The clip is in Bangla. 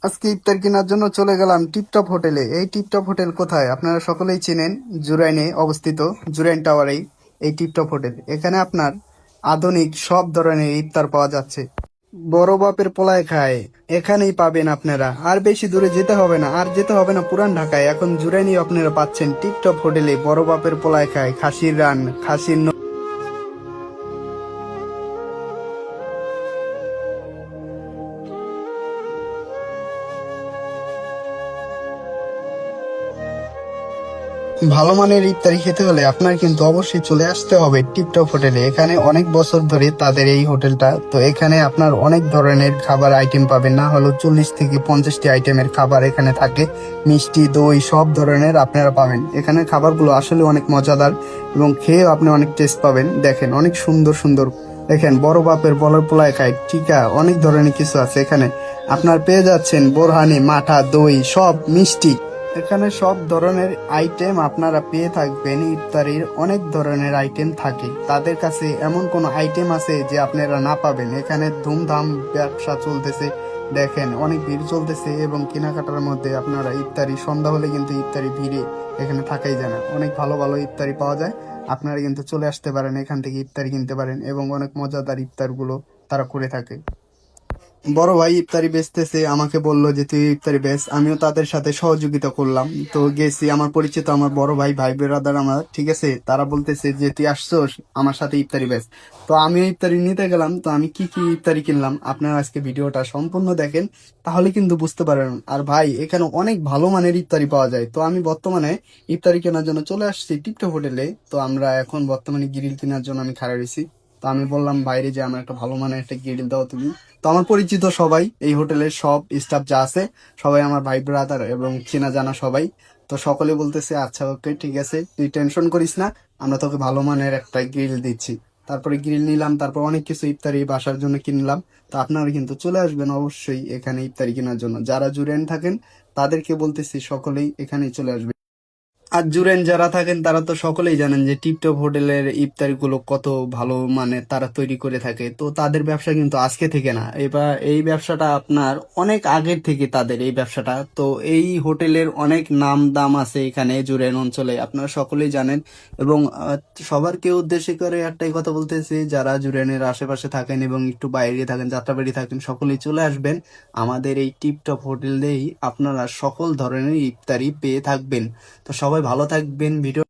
আজকে ইফতার কেনার জন্য চলে গেলাম টিপটপ হোটেলে। এই টিপটপ হোটেল কোথায় আপনারা সকলেই চেনেন, জুরাইনে অবস্থিত। জুরাইন টাওয়ারেই এই টিপটপ হোটেল। এখানে আপনার আধুনিক সব ধরনের ইফতার পাওয়া যাচ্ছে। বড় বাপের পোলায় খায় এখানেই পাবেন আপনারা। আর বেশি দূরে যেতে হবে না, আর যেতে হবে না পুরান ঢাকায়। এখন জুরাইনেই আপনারা পাচ্ছেন টিপটপ হোটেলে বড় বাপের পোলায় খায় খাসির রান, খাসির ভালো মানের ইফতারি খেতে হলে আপনার কিন্তু অবশ্যই চলে আসতে হবে টিপটপ হোটেলে। এখানে অনেক বছর ধরে তাদের এই হোটেলটা, তো এখানে আপনার অনেক ধরনের খাবার আইটেম পাবেন। না হলো 40 থেকে 50টি আইটেমের খাবার এখানে থাকে। মিষ্টি, দই সব ধরনের আপনারা পাবেন। এখানে খাবারগুলো আসলে অনেক মজাদার এবং খেয়েও আপনি অনেক টেস্ট পাবেন। দেখেন অনেক সুন্দর সুন্দর, দেখেন বড় বাপের বলার পোলায় খায় টিকা, অনেক ধরনের কিছু আছে এখানে। আপনার পেয়ে যাচ্ছেন বোরহানি, মাঠা, দই, সব মিষ্টি। এখানে সব ধরনের আইটেম আপনারা পেয়ে থাকবেন। ইফতারির অনেক ধরনের আইটেম থাকে তাদের কাছে। এমন কোন আইটেম আছে যে আপনারা না পাবেন? এখানে ধুমধাম ব্যবসা চলতেছে। দেখেন অনেক ভিড় চলতেছে এবং কেনাকাটার মধ্যে আপনারা ইফতারি সন্ধ্যা হলে কিন্তু ইফতারি ভিড়ে এখানে থাকাই যায় না। অনেক ভালো ভালো ইফতারি পাওয়া যায়। আপনারা কিন্তু চলে আসতে পারেন, এখান থেকে ইফতারি কিনতে পারেন এবং অনেক মজাদার ইফতারগুলো তারা করে থাকে। বড় ভাই ইফতারি বেচতেছে, আমাকে বললো যে তুই ইফতারি বেচ। আমিও তাদের সাথে সহযোগিতা করলাম। তো গেছি, আমার পরিচিত আমার বড় ভাই, ভাই বেরাদার আমার, ঠিক আছে। তারা বলতেছে যে তুই আসছোস আমার সাথে ইফতারি বেচ। তো আমিও ইফতারি নিতে গেলাম। তো আমি কি কি ইফতারি কিনলাম আপনারা আজকে ভিডিওটা সম্পূর্ণ দেখেন, তাহলে কিন্তু বুঝতে পারেন। আর ভাই এখানে অনেক ভালো মানের ইফতারি পাওয়া যায়। তো আমি বর্তমানে ইফতারি কেনার জন্য চলে আসছি টিপটপ হোটেলে। তো আমরা এখন বর্তমানে গ্রিল কেনার জন্য আমি খাড়া রয়েছি। তো আমি বললাম বাইরে যে আমার একটা ভালো মানের একটা গ্রিল দাও তুমি। তো আমার পরিচিত সবাই, এই হোটেলের সব স্টাফ যা আছে সবাই আমার ভাই ব্রাদার এবং চেনা জানা সবাই। তো সকলে বলতেছে আচ্ছা ওকে ঠিক আছে, তুই টেনশন করিস না, আমরা তোকে ভালো মানের একটা গ্রিল দিচ্ছি। তারপরে গ্রিল নিলাম, তারপর অনেক কিছু ইফতারি বাসার জন্য কিনলাম। তো আপনারা কিন্তু চলে আসবেন অবশ্যই এখানে ইফতারি কেনার জন্য। যারা জুড়েন থাকেন তাদেরকে বলতেছি সকলেই এখানেই চলে আসবে। আর জুড়েন যারা থাকেন তারা তো সকলেই জানেন যে টিপটপ হোটেলের ইফতারি গুলো কত ভালো মানে তারা তৈরি করে থাকে। তো তাদের ব্যবসা কিন্তু আজকে থেকে না, এবার এই ব্যবসাটা আপনার অনেক আগের থেকে তাদের এই ব্যবসাটা। তো এই হোটেলের অনেক নাম দাম আছে এখানে জুড়েন অঞ্চলে, আপনারা সকলেই জানেন। এবং সবারকে উদ্দেশ্য করে একটাই কথা বলতেছি, যারা জুড়েনের আশেপাশে থাকেন এবং একটু বাইরে থাকেন, যাত্রাবাড়ি থাকেন, সকলেই চলে আসবেন আমাদের এই টিপটপ হোটেলেই। আপনারা সকল ধরনের ইফতারি পেয়ে থাকবেন। তো সবাই ভালো থাকবেন। ভিডিও